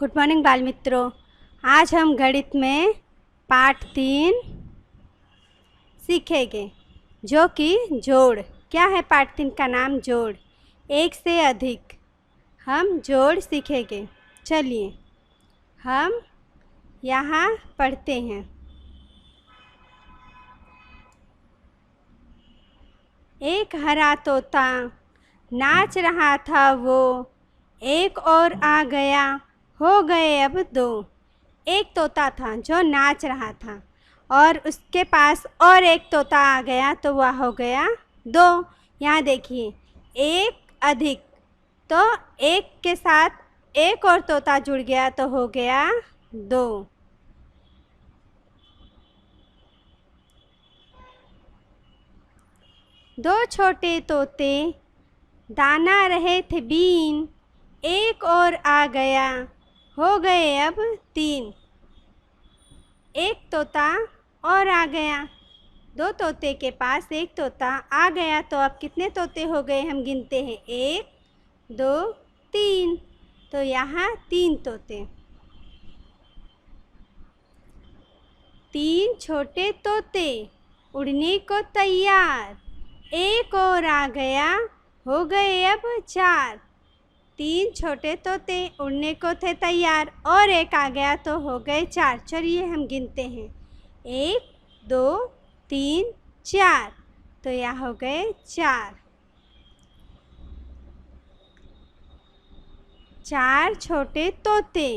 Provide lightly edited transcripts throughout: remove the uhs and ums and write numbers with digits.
Good morning बाल मित्रों। आज हम गणित में पाठ 3 सीखेंगे जो कि जोड़। क्या है पाठ 3 का नाम? जोड़। एक से अधिक हम जोड़ सीखेंगे। चलिए हम यहाँ पढ़ते हैं। एक हरा तोता नाच रहा था वो, एक और आ गया, हो गए अब दो। एक तोता था जो नाच रहा था और उसके पास और एक तोता आ गया तो वह हो गया दो। यहाँ देखिए, एक अधिक, तो एक के साथ एक और तोता जुड़ गया तो हो गया दो। दो छोटे तोते दाना रहे थे बीन, एक और आ गया, हो गए अब तीन। एक तोता और आ गया, दो तोते के पास एक तोता आ गया तो अब कितने तोते हो गए? हम गिनते हैं, एक, दो, तीन। तो यहाँ तीन तोते। तीन छोटे तोते उड़ने को तैयार, एक और आ गया, हो गए अब चार। तीन छोटे तोते उड़ने को थे तैयार और एक आ गया तो हो गए चार। चलिए हम गिनते हैं, एक, दो, तीन, चार। तो यह हो गए चार। चार छोटे तोते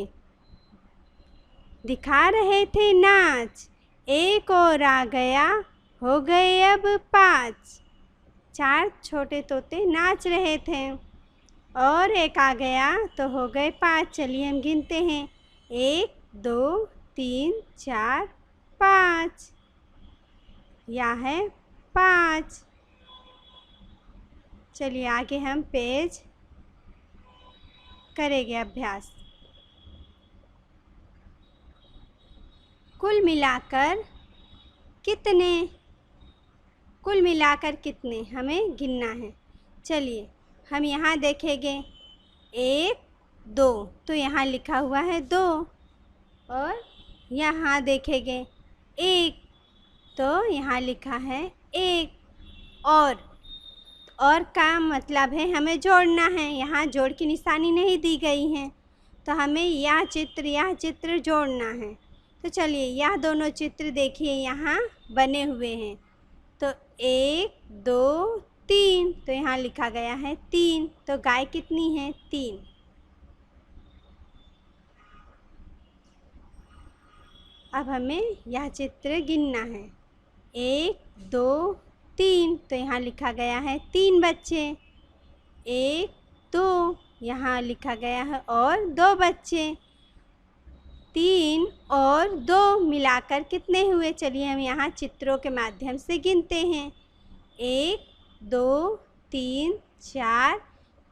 दिखा रहे थे नाच, एक और आ गया, हो गए अब पाँच। चार छोटे तोते नाच रहे थे और एक आ गया तो हो गए पाँच। चलिए हम गिनते हैं, एक, दो, तीन, चार, पाँच। यह है पाँच। चलिए आगे हम पेज करेंगे अभ्यास। कुल मिलाकर कितने हमें गिनना है। चलिए हम यहाँ देखेंगे, एक, दो, तो यहाँ लिखा हुआ है दो। और यहाँ देखेंगे एक, तो यहाँ लिखा है एक। और का मतलब है हमें जोड़ना है। यहाँ जोड़ की निशानी नहीं दी गई है तो हमें यह चित्र जोड़ना है। तो चलिए यह दोनों चित्र देखिए यहाँ बने हुए हैं। तो एक, दो, तीन, तो यहाँ लिखा गया है तीन। तो गाय कितनी है? तीन। अब हमें यह चित्र गिनना है, एक, दो, तीन, तो यहाँ लिखा गया है तीन बच्चे। एक, दो, यहाँ लिखा गया है और दो बच्चे। तीन और दो मिलाकर कितने हुए? चलिए हम यहाँ चित्रों के माध्यम से गिनते हैं, एक, दो, तीन, चार,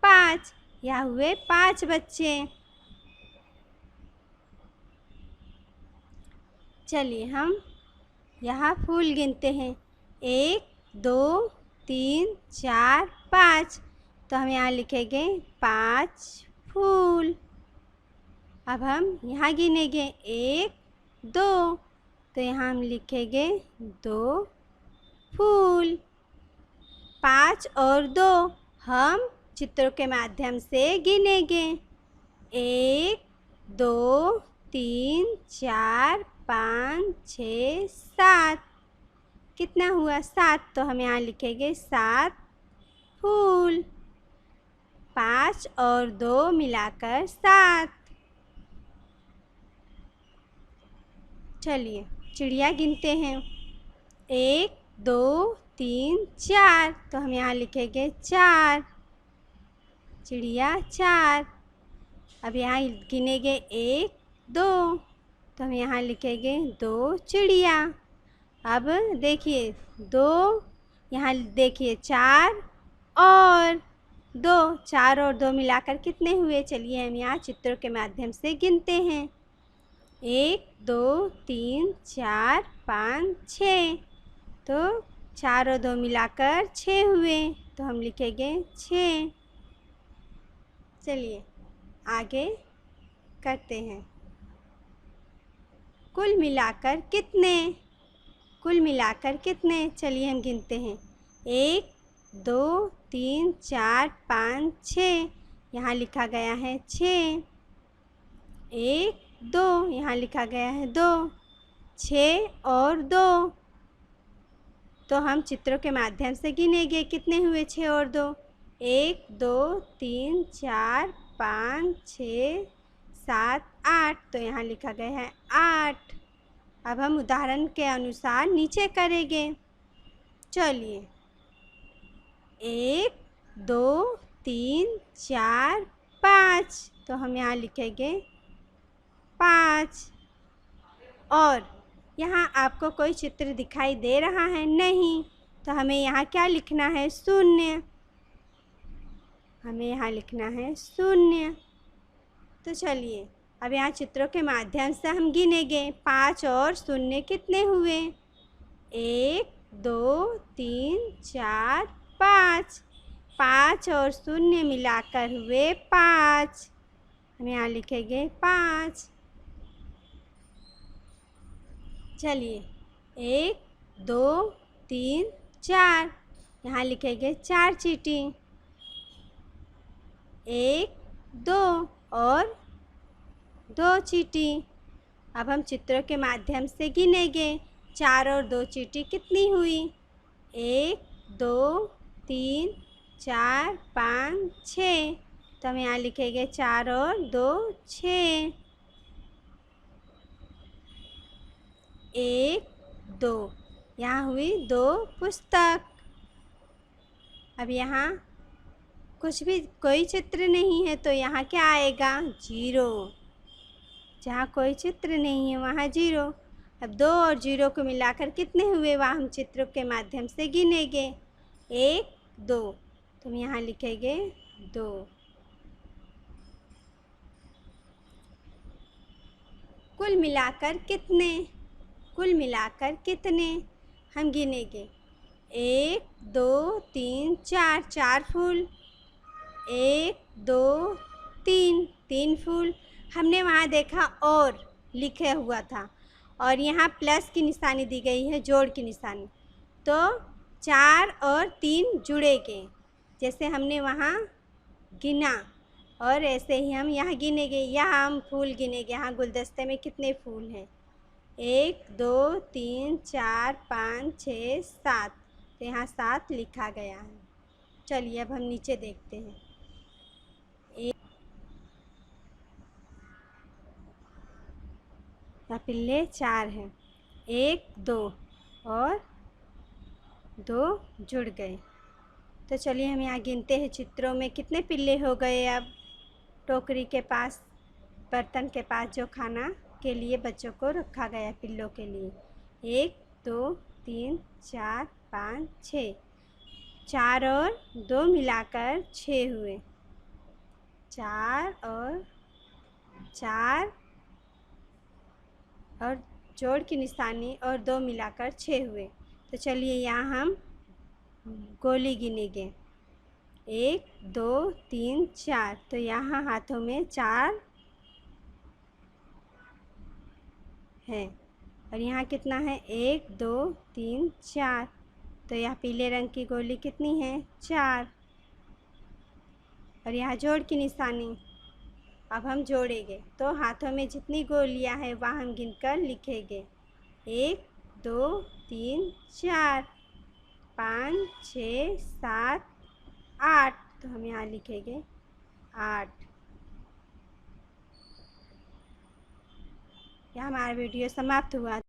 पाँच। यह हुए पाँच बच्चे। चलिए हम यहाँ फूल गिनते हैं, एक, दो, तीन, चार, पाँच। तो हम यहाँ लिखेंगे पाँच फूल। अब हम यहाँ गिनेंगे, एक, दो, तो यहाँ हम लिखेंगे दो फूल। पाँच और दो हम चित्रों के माध्यम से गिनेंगे, एक, दो, तीन, चार, पाँच, छः, सात। कितना हुआ? सात। तो हम यहाँ लिखेंगे सात फूल। पाँच और दो मिलाकर सात। चलिए चिड़िया गिनते हैं, एक, दो, तीन, चार, तो हम यहाँ लिखेंगे चार चिड़िया, चार। अब यहाँ गिनेंगे, एक, दो, तो हम यहाँ लिखेंगे दो चिड़िया। अब देखिए दो, यहाँ देखिए चार और दो, चार और दो मिलाकर कितने हुए? चलिए हम यहाँ चित्रों के माध्यम से गिनते हैं, एक, दो, तीन, चार, पाँच, छः। तो चार और दो मिलाकर छः हुए तो हम लिखेंगे छः। चलिए आगे करते हैं। कुल मिलाकर कितने? कुल मिलाकर कितने? चलिए हम गिनते हैं। 1 2 3 4 5 6। यहाँ लिखा गया है 6। 1 2 यहाँ लिखा गया है 2। 6 और 2। तो हम चित्रों के माध्यम से गिनेंगे कितने हुए 6 और 2। 1 2 3 4 5 6 7 8। तो यहाँ लिखा गया है 8। अब हम उदाहरण के अनुसार नीचे करेंगे। चलिए 1 2 3 4 5। तो हम यहाँ लिखेंगे 5। और यहाँ आपको कोई चित्र दिखाई दे रहा है? नहीं। तो हमें यहाँ क्या लिखना है? 0। हमें यहाँ लिखना है 0। तो चलिए अब यहाँ चित्रों के माध्यम से हम गिनेंगे। 5 और 0 कितने हुए? 1 2 3 4 5। 5 और 0 मिलाकर हुए 5। हम यहाँ लिखेंगे 5। चलिए 1 2 3 4। यहाँ लिखेंगे 4 चींटी। 1 2 और 2 चींटी। अब हम चित्रों के माध्यम से गिनेंगे। 4 और 2 चींटी कितनी हुई? 1 2 3 4 5 6। तो हम यहाँ लिखेंगे 4 और 2 6। 1 2 यहाँ हुई 2 पुस्तक। अब यहाँ कुछ भी कोई चित्र नहीं है तो यहाँ क्या आएगा? 0। जहाँ कोई चित्र नहीं है वहाँ 0। अब 2 और 0 को मिलाकर कितने हुए? वह हम चित्रों के माध्यम से गिनेंगे। 1 2। तो हम यहाँ लिखेंगे 2। कुल मिलाकर कितने? कुल मिलाकर कितने? हम गिनेंगे। 1 2 3 4। 4 फूल। 1 2 3। 3 फूल। हमने वहाँ देखा और लिखा हुआ था और यहाँ प्लस की निशानी दी गई है, जोड़ की निशानी। तो 4 और 3 जुड़ेंगे। जैसे हमने वहाँ गिना और ऐसे ही हम यहाँ गिनेंगे। यहाँ हम फूल गिनेंगे। यहाँ गुलदस्ते में कितने फूल हैं? 1 2 3 4 5 6 7। तो यहाँ 7 लिखा गया है। चलिए अब हम नीचे देखते हैं। यहाँ पिल्ले 4 हैं। 1 2 और 2 जुड़ गए। तो चलिए हम यहाँ गिनते हैं चित्रों में कितने पिल्ले हो गए। अब टोकरी के पास, बर्तन के पास जो खाना के लिए बच्चों को रखा गया पिल्लों के लिए। 1 2 3 4 5 6। 4 और 2 मिलाकर 6 हुए। 4 और 4 और जोड़ की निशानी और 2 मिलाकर 6 हुए। तो चलिए यहाँ हम गोली गिनेंगे। 1 2 3 4। तो यहाँ हाथों में 4 है और यहाँ कितना है? 1 2 3 4। तो यहाँ पीले रंग की गोली कितनी है? 4। और यहाँ जोड़ की निशानी। अब हम जोड़ेंगे तो हाथों में जितनी गोलियाँ हैं वह हम गिनकर लिखेंगे। 1 2 3 4 5 6 7 8। तो हम यहाँ लिखेंगे 8। यह हमारा वीडियो समाप्त हुआ।